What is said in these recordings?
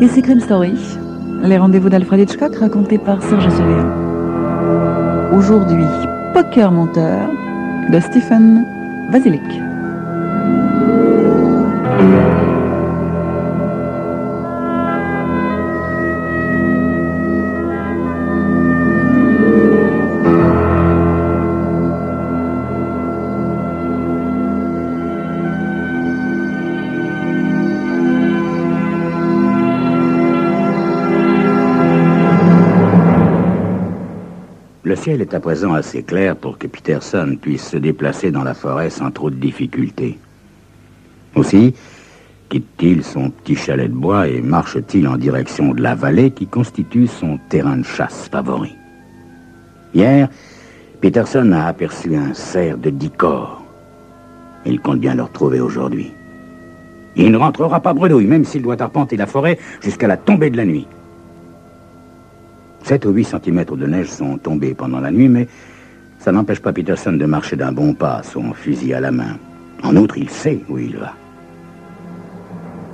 Ici Crime Story, les rendez-vous d'Alfred Hitchcock racontés par Serge Surveillant. Aujourd'hui, Poker Monteur de Stephen Vasilek. Le ciel est à présent assez clair pour que Peterson puisse se déplacer dans la forêt sans trop de difficultés. Aussi, quitte-t-il son petit chalet de bois et marche-t-il en direction de la vallée qui constitue son terrain de chasse favori. Hier, Peterson a aperçu un cerf de 10 corps. Il compte bien le retrouver aujourd'hui. Il ne rentrera pas bredouille, même s'il doit arpenter la forêt jusqu'à la tombée de la nuit. 7 ou 8 centimètres de neige sont tombés pendant la nuit, mais ça n'empêche pas Peterson de marcher d'un bon pas, son fusil à la main. En outre, il sait où il va.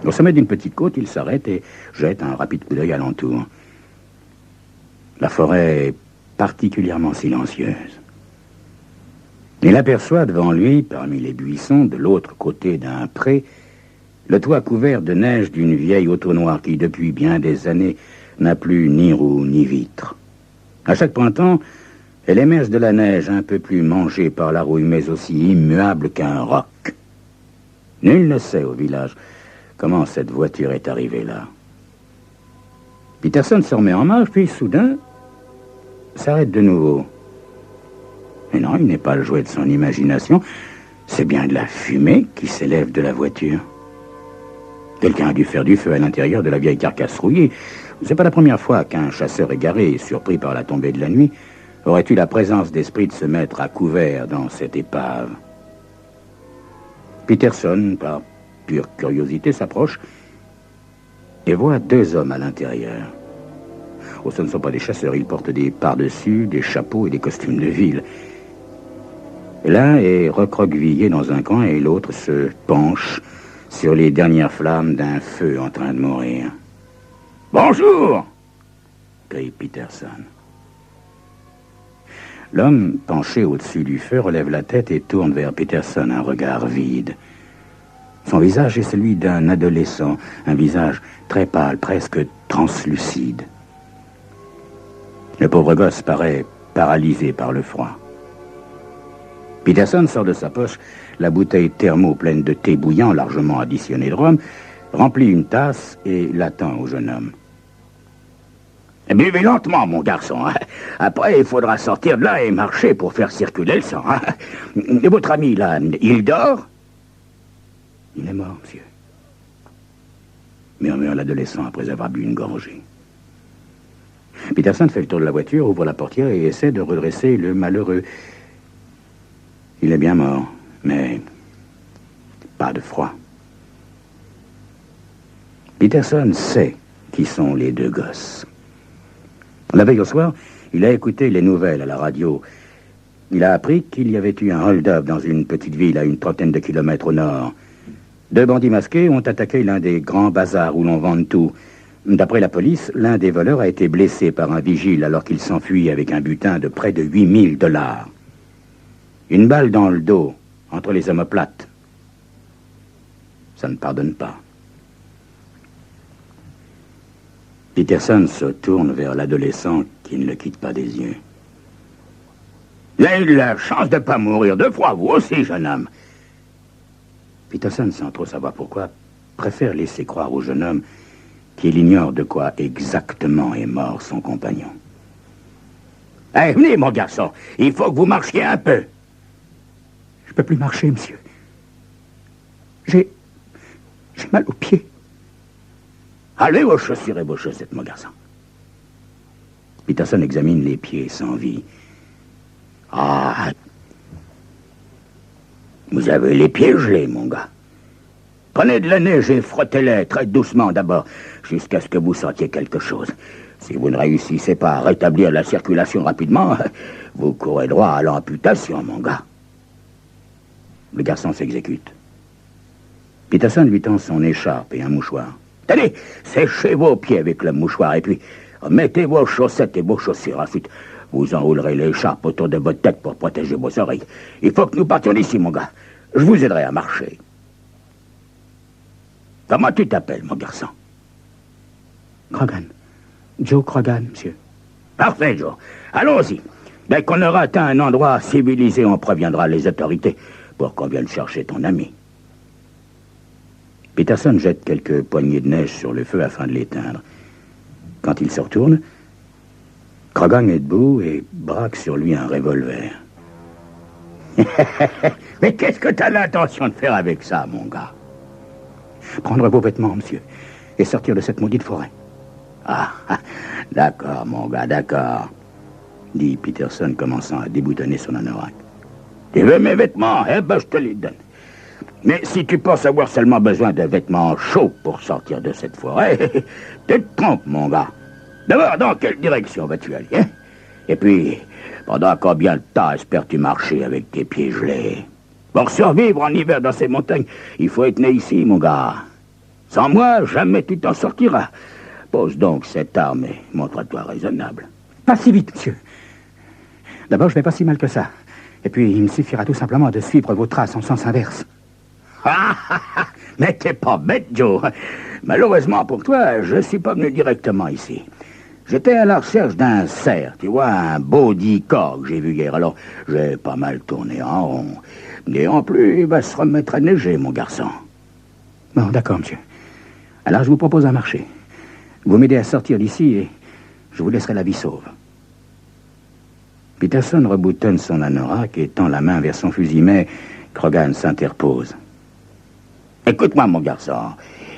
Au sommet d'une petite côte, il s'arrête et jette un rapide coup d'œil alentour. La forêt est particulièrement silencieuse. Il aperçoit devant lui, parmi les buissons, de l'autre côté d'un pré, le toit couvert de neige d'une vieille auto noire qui, depuis bien des années, n'a plus ni roue ni vitre. À chaque printemps, elle émerge de la neige un peu plus mangée par la rouille, mais aussi immuable qu'un roc. Nul ne sait au village comment cette voiture est arrivée là. Peterson se remet en marche, puis soudain, s'arrête de nouveau. Mais non, il n'est pas le jouet de son imagination. C'est bien de la fumée qui s'élève de la voiture. Quelqu'un a dû faire du feu à l'intérieur de la vieille carcasse rouillée. C'est pas la première fois qu'un chasseur égaré, surpris par la tombée de la nuit, aurait eu la présence d'esprit de se mettre à couvert dans cette épave. Peterson, par pure curiosité, s'approche et voit 2 hommes à l'intérieur. Oh, ce ne sont pas des chasseurs, ils portent des pardessus, des chapeaux et des costumes de ville. L'un est recroquevillé dans un coin et l'autre se penche sur les dernières flammes d'un feu en train de mourir. « Bonjour !» crie Peterson. L'homme, penché au-dessus du feu, relève la tête et tourne vers Peterson un regard vide. Son visage est celui d'un adolescent, un visage très pâle, presque translucide. Le pauvre gosse paraît paralysé par le froid. Peterson sort de sa poche la bouteille thermo pleine de thé bouillant, largement additionné de rhum, remplit une tasse et l'attend au jeune homme. Buvez lentement, mon garçon. Après, il faudra sortir de là et marcher pour faire circuler le sang. Votre ami, là, il dort? Il est mort, monsieur, murmure l'adolescent après avoir bu une gorgée. Peterson fait le tour de la voiture, ouvre la portière et essaie de redresser le malheureux. Il est bien mort, mais pas de froid. Peterson sait qui sont les 2 gosses. La veille au soir, il a écouté les nouvelles à la radio. Il a appris qu'il y avait eu un hold-up dans une petite ville à une 30aine de kilomètres au nord. 2 bandits masqués ont attaqué l'un des grands bazars où l'on vend tout. D'après la police, l'un des voleurs a été blessé par un vigile alors qu'il s'enfuit avec un butin de près de $8000. Une balle dans le dos, entre les omoplates. Ça ne pardonne pas. Peterson se tourne vers l'adolescent qui ne le quitte pas des yeux. Vous avez eu la chance de ne pas mourir de froid, vous aussi, jeune homme. Peterson, sans trop savoir pourquoi, préfère laisser croire au jeune homme qu'il ignore de quoi exactement est mort son compagnon. Allez, venez, mon garçon, il faut que vous marchiez un peu. Je ne peux plus marcher, monsieur. J'ai mal aux pieds. Allez vos chaussures et vos chaussettes, mon garçon. Peterson examine les pieds sans vie. Ah, vous avez les pieds gelés, mon gars. Prenez de la neige et frottez-les très doucement d'abord, jusqu'à ce que vous sentiez quelque chose. Si vous ne réussissez pas à rétablir la circulation rapidement, vous courez droit à l'amputation, mon gars. Le garçon s'exécute. Peterson lui tend son écharpe et un mouchoir. Tenez, séchez vos pieds avec le mouchoir et puis mettez vos chaussettes et vos chaussures. Ensuite, vous enroulerez l'écharpe autour de votre tête pour protéger vos oreilles. Il faut que nous partions d'ici, mon gars. Je vous aiderai à marcher. Comment tu t'appelles, mon garçon? Krogan. Joe Krogan, monsieur. Parfait, Joe. Allons-y. Dès qu'on aura atteint un endroit civilisé, on préviendra les autorités pour qu'on vienne chercher ton ami. Peterson jette quelques poignées de neige sur le feu afin de l'éteindre. Quand il se retourne, Krogan est debout et braque sur lui un revolver. Mais qu'est-ce que t'as l'intention de faire avec ça, mon gars? Prendre vos vêtements, monsieur, et sortir de cette maudite forêt. Ah, d'accord, mon gars, d'accord, dit Peterson, commençant à déboutonner son anorak. Tu veux mes vêtements? Eh ben, je te les donne. Mais si tu penses avoir seulement besoin de vêtements chauds pour sortir de cette forêt, tu te trompes, mon gars. D'abord, dans quelle direction vas-tu aller, hein? Et puis, pendant combien de temps espères-tu marcher avec tes pieds gelés? Pour survivre en hiver dans ces montagnes, il faut être né ici, mon gars. Sans moi, jamais tu t'en sortiras. Pose donc cette arme et montre-toi raisonnable. Pas si vite, monsieur. D'abord, je vais pas si mal que ça. Et puis, il me suffira tout simplement de suivre vos traces en sens inverse. Mais t'es pas bête, Joe. Malheureusement pour toi, je suis pas venu directement ici. J'étais à la recherche d'un cerf, tu vois, un body corps que j'ai vu hier. Alors, j'ai pas mal tourné en rond. Et en plus, il va se remettre à neiger, mon garçon. Bon, d'accord, monsieur. Alors, je vous propose un marché. Vous m'aidez à sortir d'ici et je vous laisserai la vie sauve. Peterson reboutonne son anorak et tend la main vers son fusil, mais Krogan s'interpose. Écoute-moi, mon garçon.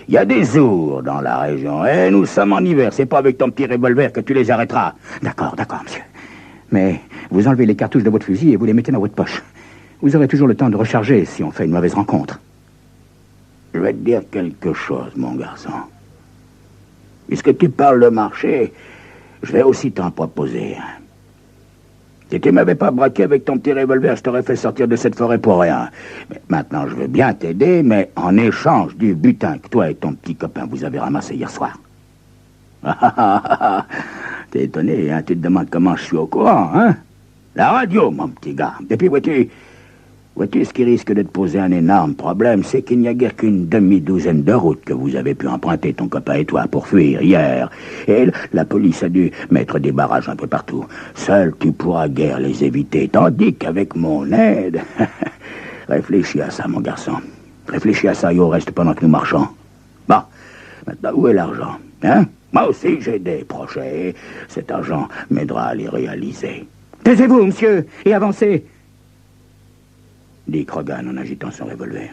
Il y a des ours dans la région, et nous sommes en hiver. C'est pas avec ton petit revolver que tu les arrêteras. D'accord, monsieur. Mais vous enlevez les cartouches de votre fusil et vous les mettez dans votre poche. Vous aurez toujours le temps de recharger si on fait une mauvaise rencontre. Je vais te dire quelque chose, mon garçon. Puisque tu parles de marché, je vais aussi t'en proposer. Si tu m'avais pas braqué avec ton petit revolver, je t'aurais fait sortir de cette forêt pour rien. Mais maintenant, je veux bien t'aider, mais en échange du butin que toi et ton petit copain vous avez ramassé hier soir. T'es étonné, hein? Tu te demandes comment je suis au courant, hein? La radio, mon petit gars. Et puis, vois-tu, ce qui risque de te poser un énorme problème, c'est qu'il n'y a guère qu'une demi-douzaine de routes que vous avez pu emprunter, ton copain et toi, pour fuir hier. Et la police a dû mettre des barrages un peu partout. Seul, tu pourras guère les éviter, tandis qu'avec mon aide... Réfléchis à ça, mon garçon. Réfléchis à ça et au reste pendant que nous marchons. Bon, maintenant, où est l'argent, hein? Moi aussi, j'ai des projets. Cet argent m'aidera à les réaliser. Taisez-vous, monsieur, et avancez, dit Krogan en agitant son revolver.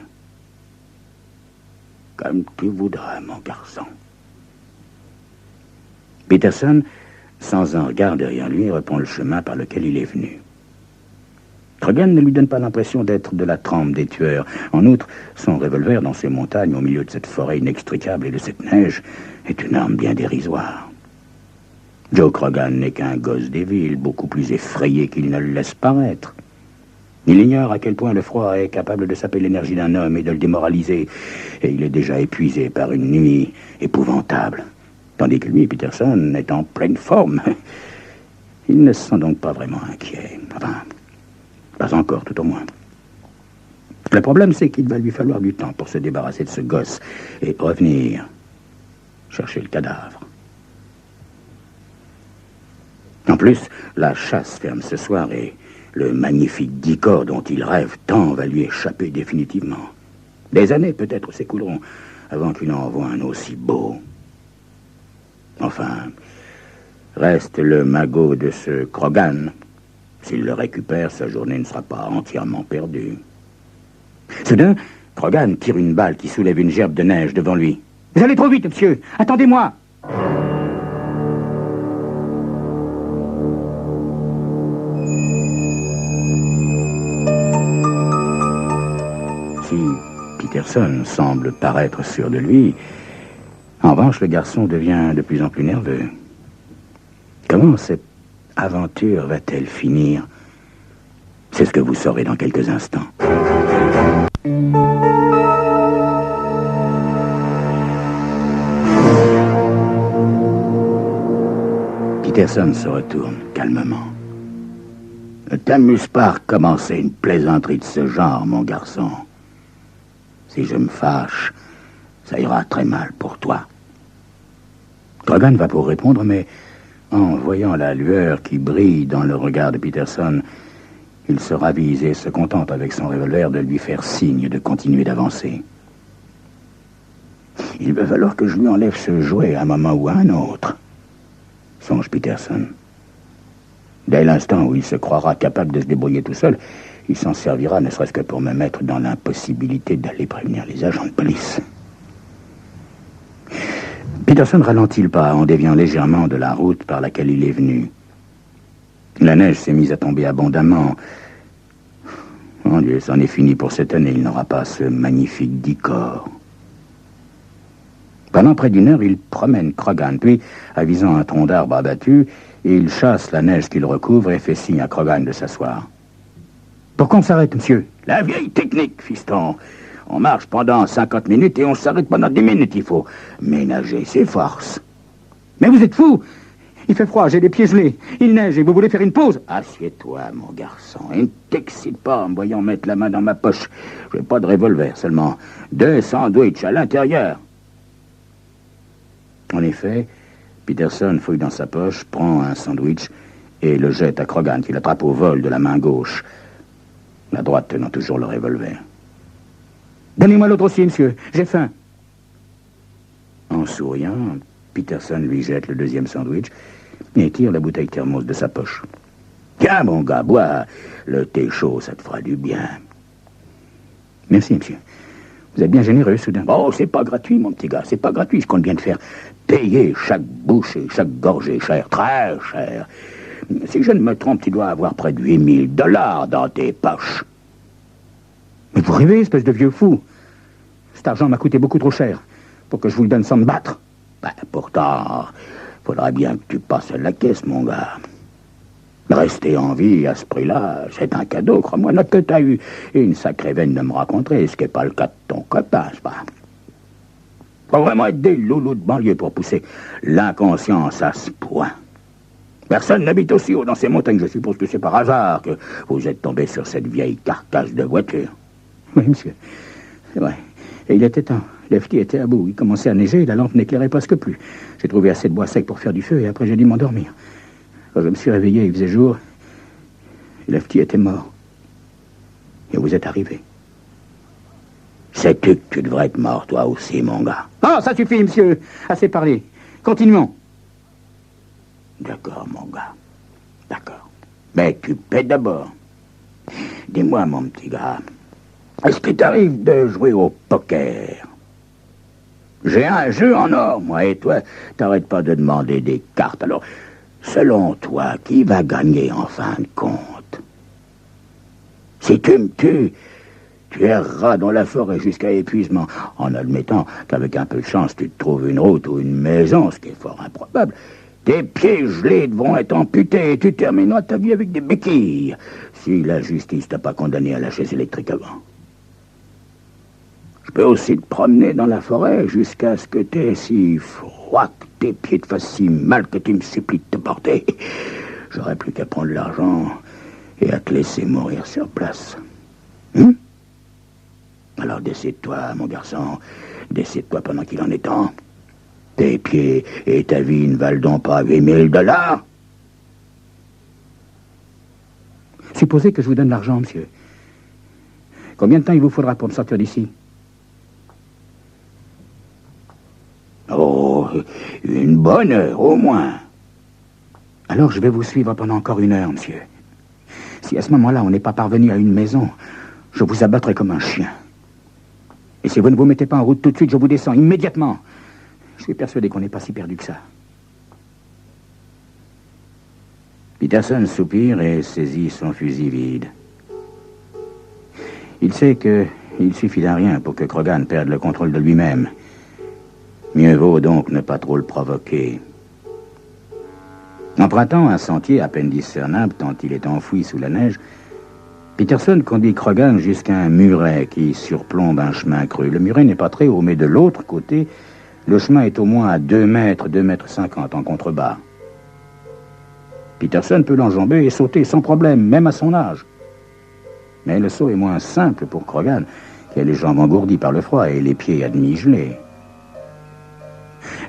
Comme tu voudras, mon garçon. Peterson, sans un regard derrière lui, reprend le chemin par lequel il est venu. Krogan ne lui donne pas l'impression d'être de la trempe des tueurs. En outre, son revolver dans ces montagnes, au milieu de cette forêt inextricable et de cette neige, est une arme bien dérisoire. Joe Krogan n'est qu'un gosse des villes, beaucoup plus effrayé qu'il ne le laisse paraître. Il ignore à quel point le froid est capable de saper l'énergie d'un homme et de le démoraliser, et il est déjà épuisé par une nuit épouvantable. Tandis que lui, Peterson, est en pleine forme. Il ne se sent donc pas vraiment inquiet. Enfin, pas encore, tout au moins. Le problème, c'est qu'il va lui falloir du temps pour se débarrasser de ce gosse et revenir chercher le cadavre. En plus, la chasse ferme ce soir et le magnifique Dicor dont il rêve tant va lui échapper définitivement. Des années peut-être s'écouleront avant qu'il en voie un aussi beau. Enfin, reste le magot de ce Krogan. S'il le récupère, sa journée ne sera pas entièrement perdue. Soudain, Krogan tire une balle qui soulève une gerbe de neige devant lui. « Vous allez trop vite, monsieur! Attendez-moi !» Si Peterson semble paraître sûr de lui, en revanche, le garçon devient de plus en plus nerveux. Comment cette aventure va-t-elle finir? C'est ce que vous saurez dans quelques instants. Peterson se retourne calmement. Ne t'amuse pas à recommencer une plaisanterie de ce genre, mon garçon. Si je me fâche, ça ira très mal pour toi. Krogan va pour répondre, mais en voyant la lueur qui brille dans le regard de Peterson, il se ravise et se contente avec son revolver de lui faire signe de continuer d'avancer. Il va falloir que je lui enlève ce jouet à un moment ou à un autre, songe Peterson. Dès l'instant où il se croira capable de se débrouiller tout seul, il s'en servira ne serait-ce que pour me mettre dans l'impossibilité d'aller prévenir les agents de police. Peterson ralentit le pas en déviant légèrement de la route par laquelle il est venu. La neige s'est mise à tomber abondamment. Mon Dieu, c'en est fini pour cette année, il n'aura pas ce magnifique décor. Pendant près d'une heure, il promène Krogan, puis, avisant un tronc d'arbre abattu, il chasse la neige qu'il recouvre et fait signe à Krogan de s'asseoir. « Pourquoi on s'arrête, monsieur ?»« La vieille technique, fiston. On marche pendant 50 minutes et on s'arrête pendant 10 minutes. Il faut ménager ses forces. »« Mais vous êtes fou! Il fait froid, j'ai les pieds gelés. Il neige et vous voulez faire une pause ?»« Assieds-toi, mon garçon, et ne t'excite pas en me voyant mettre la main dans ma poche. Je n'ai pas de revolver, seulement 2 sandwichs à l'intérieur. » En effet, Peterson fouille dans sa poche, prend un sandwich et le jette à Krogan, qui l'attrape au vol de la main gauche, la droite tenant toujours le revolver. « Donnez-moi l'autre aussi, monsieur, j'ai faim. » En souriant, Peterson lui jette le deuxième sandwich et tire la bouteille thermos de sa poche. « Tiens, mon gars, bois, le thé chaud, ça te fera du bien. »« Merci, monsieur. Vous êtes bien généreux, soudain. »« Oh, c'est pas gratuit, mon petit gars, c'est pas gratuit. Je compte bien te faire payer chaque bouchée, chaque gorgée cher, très cher. Si je ne me trompe, tu dois avoir près de $8 000 dans tes poches. » « Mais vous rêvez, espèce de vieux fou. Cet argent m'a coûté beaucoup trop cher pour que je vous le donne sans me battre. » Ben, pourtant, faudra bien que tu passes à la caisse, mon gars. Rester en vie à ce prix-là, c'est un cadeau, crois-moi. Note que t'as eu une sacrée veine de me rencontrer, ce qui n'est pas le cas de ton copain, c'est pas. Faut vraiment être des loulous de banlieue pour pousser l'inconscience à ce point. Personne n'habite aussi haut dans ces montagnes. Je suppose que c'est par hasard que vous êtes tombé sur cette vieille carcasse de voiture. Oui, monsieur, c'est vrai. Et il était temps. Lefty était à bout. Il commençait à neiger et la lampe n'éclairait presque plus. J'ai trouvé assez de bois sec pour faire du feu et après j'ai dû m'endormir. Quand je me suis réveillé, il faisait jour. Lefty était mort. Et vous êtes arrivé. Sais-tu que tu devrais être mort, toi aussi, mon gars? Ah, ça suffit, monsieur. Assez parlé. Continuons. D'accord, mon gars. D'accord. Mais tu paies d'abord. Dis-moi, mon petit gars, est-ce qu'il t'arrive de jouer au poker? J'ai un jeu en or, moi, et toi, t'arrêtes pas de demander des cartes. Alors, selon toi, qui va gagner en fin de compte? Si tu me tues, tu erreras dans la forêt jusqu'à épuisement, en admettant qu'avec un peu de chance, tu te trouves une route ou une maison, ce qui est fort improbable. Tes pieds gelés devront être amputés et tu termineras ta vie avec des béquilles, si la justice t'a pas condamné à la chaise électrique avant. Je peux aussi te promener dans la forêt jusqu'à ce que t'aies si froid, que tes pieds te fassent si mal que tu me supplies de te porter. J'aurais plus qu'à prendre l'argent et à te laisser mourir sur place. Alors décide-toi, mon garçon, décide-toi pendant qu'il en est temps. Tes pieds et ta vie ne valent donc pas $8 000? Supposez que je vous donne l'argent, monsieur. Combien de temps il vous faudra pour me sortir d'ici? Oh, une bonne heure, au moins. Alors je vais vous suivre pendant encore 1 heure, monsieur. Si à ce moment-là, on n'est pas parvenu à une maison, je vous abattrai comme un chien. Et si vous ne vous mettez pas en route tout de suite, je vous descends immédiatement. Je suis persuadé qu'on n'est pas si perdu que ça. Peterson soupire et saisit son fusil vide. Il sait qu'il suffit d'un rien pour que Krogan perde le contrôle de lui-même. Mieux vaut donc ne pas trop le provoquer. Empruntant un sentier à peine discernable tant il est enfoui sous la neige, Peterson conduit Krogan jusqu'à un muret qui surplombe un chemin creux. Le muret n'est pas très haut, mais de l'autre côté, le chemin est au moins à 2 mètres, 2,50 mètres en contrebas. Peterson peut l'enjamber et sauter sans problème, même à son âge. Mais le saut est moins simple pour Krogan, qui a les jambes engourdies par le froid et les pieds à demi gelés.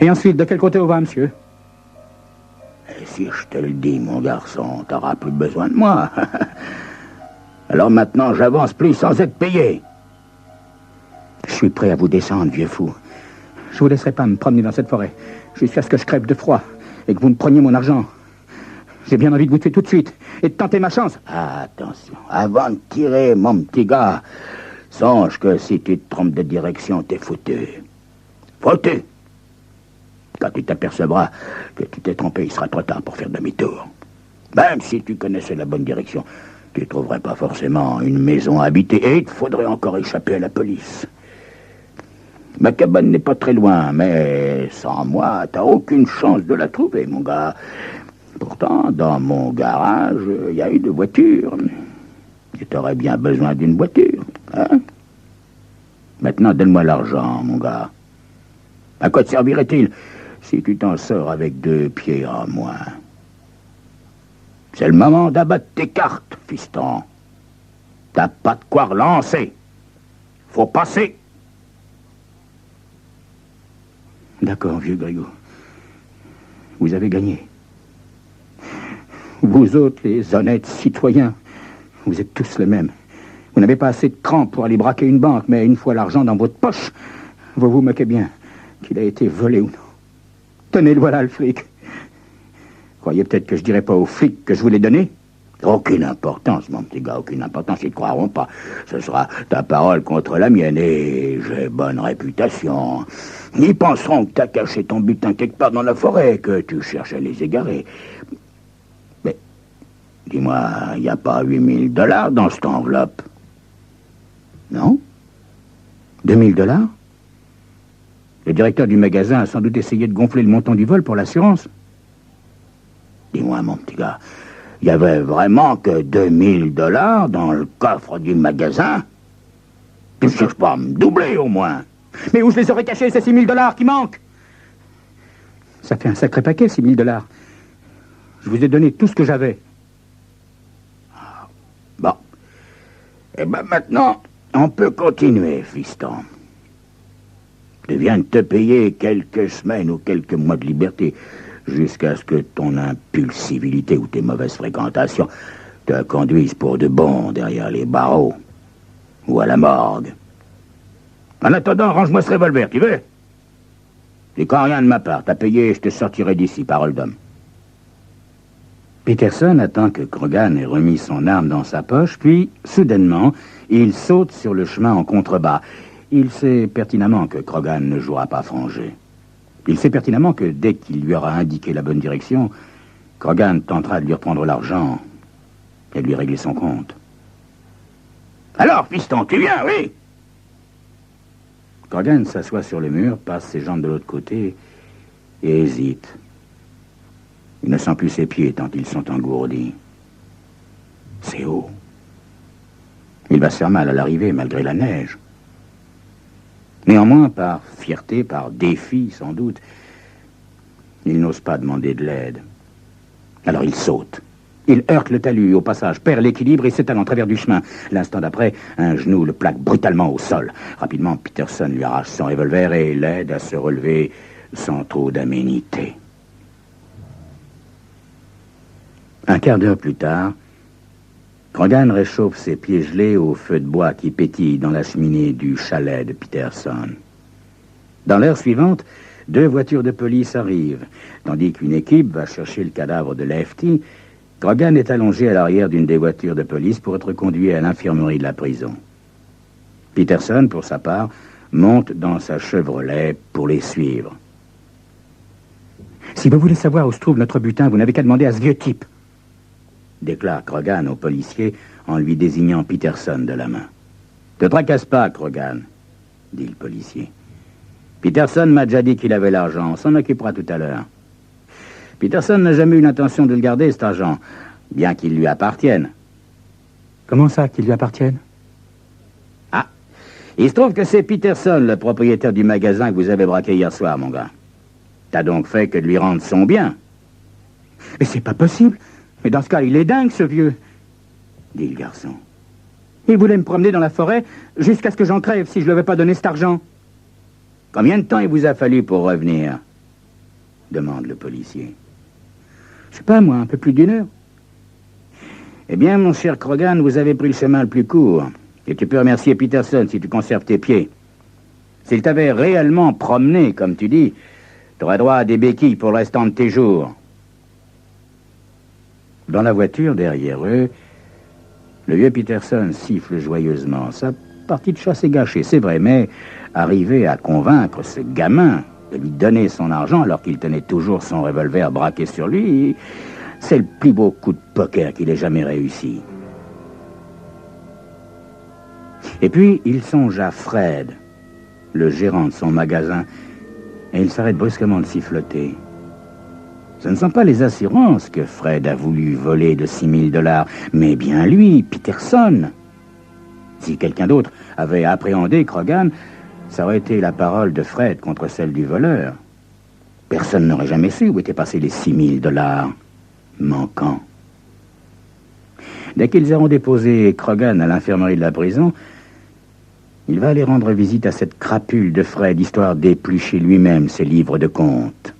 Et ensuite, de quel côté on va, monsieur? Et si je te le dis, mon garçon, t'auras plus besoin de moi. Alors maintenant, j'avance plus sans être payé. Je suis prêt à vous descendre, vieux fou. Je vous laisserai pas me promener dans cette forêt, jusqu'à ce que je crève de froid et que vous me preniez mon argent. J'ai bien envie de vous tuer tout de suite et de tenter ma chance. Attention, avant de tirer, mon petit gars, songe que si tu te trompes de direction, t'es foutu. Foutu! Quand tu t'apercevras que tu t'es trompé, il sera trop tard pour faire demi-tour. Même si tu connaissais la bonne direction, tu ne trouverais pas forcément une maison habitée et il te faudrait encore échapper à la police. Ma cabane n'est pas très loin, mais sans moi, t'as aucune chance de la trouver, mon gars. Pourtant, dans mon garage, il y a une voiture. Tu t'aurais bien besoin d'une voiture, hein? Maintenant, donne-moi l'argent, mon gars. À quoi te servirait-il si tu t'en sors avec 2 pieds en moins? C'est le moment d'abattre tes cartes, fiston. T'as pas de quoi relancer. Faut passer. D'accord, vieux Grégo. Vous avez gagné. Vous autres, les honnêtes citoyens, vous êtes tous les mêmes. Vous n'avez pas assez de cran pour aller braquer une banque, mais une fois l'argent dans votre poche, vous vous moquez bien qu'il a été volé ou non. Tenez, le voilà, le fric. Croyez peut-être que je dirais pas aux flics que je vous l'ai donné? Aucune importance, mon petit gars, aucune importance, ils ne croiront pas. Ce sera ta parole contre la mienne, et j'ai bonne réputation. Ils penseront que t'as caché ton butin quelque part dans la forêt, que tu cherches à les égarer. Mais, dis-moi, il n'y a pas $8 000 dans cette enveloppe? Non? $2 000? Le directeur du magasin a sans doute essayé de gonfler le montant du vol pour l'assurance. Dis-moi, mon petit gars, il y avait vraiment que $2 000 dans le coffre du magasin? Tu ne cherches pas à me doubler, au moins. Mais où je les aurais cachés, ces $6 000 qui manquent? Ça fait un sacré paquet, $6 000. Je vous ai donné tout ce que j'avais. Bon. Eh ben maintenant, on peut continuer, fiston. Je viens de te payer quelques semaines ou quelques mois de liberté, jusqu'à ce que ton impulsivité ou tes mauvaises fréquentations te conduisent pour de bon derrière les barreaux ou à la morgue. En attendant, range-moi ce revolver, tu veux? C'est quand rien de ma part. T'as payé et je te sortirai d'ici, parole d'homme. Peterson attend que Krogan ait remis son arme dans sa poche, puis, soudainement, il saute sur le chemin en contrebas. Il sait pertinemment que Krogan ne jouera pas franc jeu. Il sait pertinemment que dès qu'il lui aura indiqué la bonne direction, Krogan tentera de lui reprendre l'argent et de lui régler son compte. Alors, fiston, tu viens, oui? Krogan s'assoit sur le mur, passe ses jambes de l'autre côté et hésite. Il ne sent plus ses pieds tant ils sont engourdis. C'est haut. Il va se faire mal à l'arrivée malgré la neige. Néanmoins, par fierté, par défi sans doute, il n'ose pas demander de l'aide. Alors il saute. Il heurte le talus, au passage, perd l'équilibre et s'étale en travers du chemin. L'instant d'après, un genou le plaque brutalement au sol. Rapidement, Peterson lui arrache son revolver et l'aide à se relever sans trop d'aménité. Un quart d'heure plus tard, Krogan réchauffe ses pieds gelés au feu de bois qui pétille dans la cheminée du chalet de Peterson. Dans l'heure suivante, 2 voitures de police arrivent. Tandis qu'une équipe va chercher le cadavre de Lefty, Krogan est allongé à l'arrière d'une des voitures de police pour être conduit à l'infirmerie de la prison. Peterson, pour sa part, monte dans sa Chevrolet pour les suivre. « Si vous voulez savoir où se trouve notre butin, vous n'avez qu'à demander à ce vieux type », déclare Krogan au policier en lui désignant Peterson de la main. « Te tracasse pas, Krogan, » dit le policier. « Peterson m'a déjà dit qu'il avait l'argent, on s'en occupera tout à l'heure. Peterson n'a jamais eu l'intention de le garder, cet argent, bien qu'il lui appartienne. » « Comment ça, qu'il lui appartienne ?»« Ah, il se trouve que c'est Peterson, le propriétaire du magasin que vous avez braqué hier soir, mon gars. T'as donc fait que de lui rendre son bien. » « Mais c'est pas possible. Mais dans ce cas, il est dingue, ce vieux, dit le garçon. Il voulait me promener dans la forêt jusqu'à ce que j'en crève si je ne lui avais pas donné cet argent. Combien de temps il vous a fallu pour revenir? Demande le policier. Je sais pas, moi, un peu plus d'1 heure. Eh bien, mon cher Krogan, vous avez pris le chemin le plus court. Et tu peux remercier Peterson si tu conserves tes pieds. S'il t'avait réellement promené, comme tu dis, tu aurais droit à des béquilles pour le restant de tes jours. Dans la voiture, derrière eux, le vieux Peterson siffle joyeusement. Sa partie de chasse est gâchée, c'est vrai, mais arriver à convaincre ce gamin de lui donner son argent alors qu'il tenait toujours son revolver braqué sur lui, c'est le plus beau coup de poker qu'il ait jamais réussi. Et puis, il songe à Fred, le gérant de son magasin, et il s'arrête brusquement de siffloter. Ce ne sont pas les assurances que Fred a voulu voler de $6 000, mais bien lui, Peterson. Si quelqu'un d'autre avait appréhendé Krogan, ça aurait été la parole de Fred contre celle du voleur. Personne n'aurait jamais su où étaient passés les $6 000 manquants. Dès qu'ils auront déposé Krogan à l'infirmerie de la prison, il va aller rendre visite à cette crapule de Fred, histoire d'éplucher lui-même ses livres de comptes.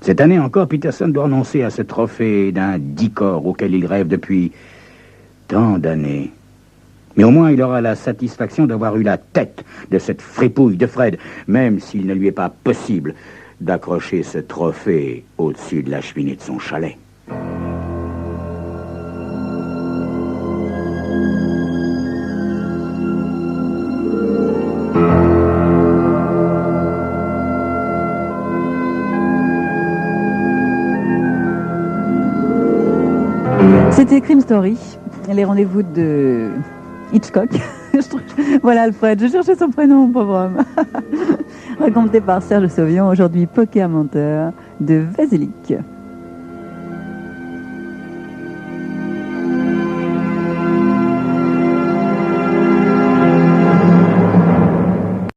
Cette année encore, Peterson doit renoncer à ce trophée d'un 10 corps auquel il rêve depuis tant d'années. Mais au moins, il aura la satisfaction d'avoir eu la tête de cette fripouille de Fred, même s'il ne lui est pas possible d'accrocher ce trophée au-dessus de la cheminée de son chalet. C'était Crime Story, les rendez-vous de Hitchcock. Voilà Alfred, je cherchais son prénom, pauvre homme. Raconté par Serge Sauvion, aujourd'hui Poker Menteur de Vasilic.